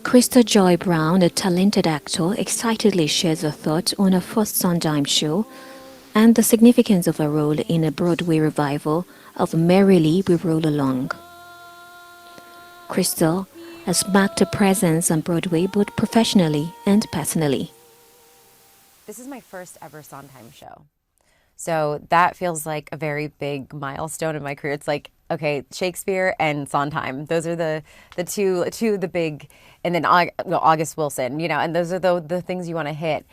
Krystal Joy Brown, a talented actor, excitedly shares her thoughts on her first Sondheim show and the significance of her role in a Broadway revival of Merrily We Roll Along. Krystal has marked her presence on Broadway both professionally and personally. This is my first ever Sondheim show. So that feels like a very big milestone in my career. It's like, okay, Shakespeare and Sondheim. Those are the two the big, and then August Wilson, and those are the things you want to hit.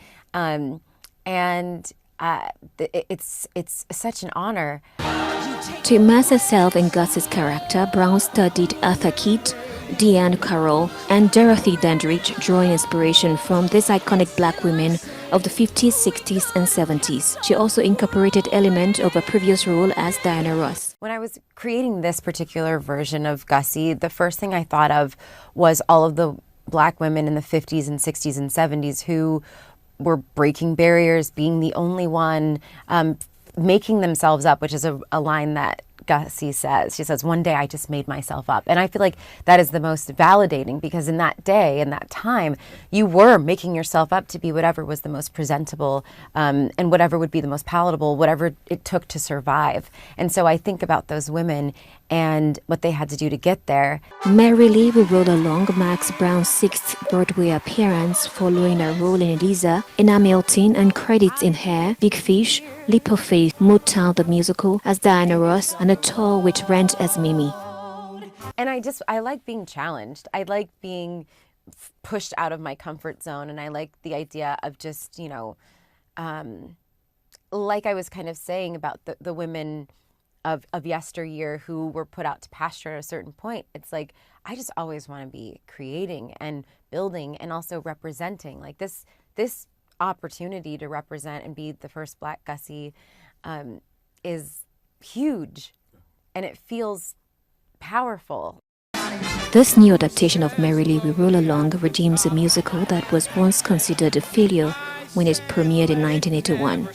It's such an honor. To immerse herself in Gus's character, Brown studied Arthur Keat, Diane Carroll, and Dorothy Dandridge, drawing inspiration from these iconic black women of the 50s, 60s, and 70s. She also incorporated elements of her previous role as Diana Ross. When I was creating this particular version of Gussie, the first thing I thought of was all of the black women in the 50s and 60s and 70s who were breaking barriers, being the only one, making themselves up, which is a line that Gussie says. She says, "One day I just made myself up." And I feel like that is the most validating, because in that day, in that time, you were making yourself up to be whatever was the most presentable, and whatever would be the most palatable, whatever it took to survive. And so I think about those women and what they had to do to get there. Merrily We Roll Along marks Brown's sixth Broadway appearance, following her role in Eliza, in Hamilton, and credits in Hair, Big Fish, Leap of Faith, Motown the Musical as Diana Ross, and a tour with Rent as Mimi. And I like being challenged. I like being pushed out of my comfort zone, and I like the idea of just, like I was kind of saying about the women of yesteryear who were put out to pasture at a certain point. It's like, I just always want to be creating and building and also representing. Like this opportunity to represent and be the first Black Gussie is huge, and it feels powerful. This new adaptation of Merrily We Roll Along redeems a musical that was once considered a failure when it premiered in 1981.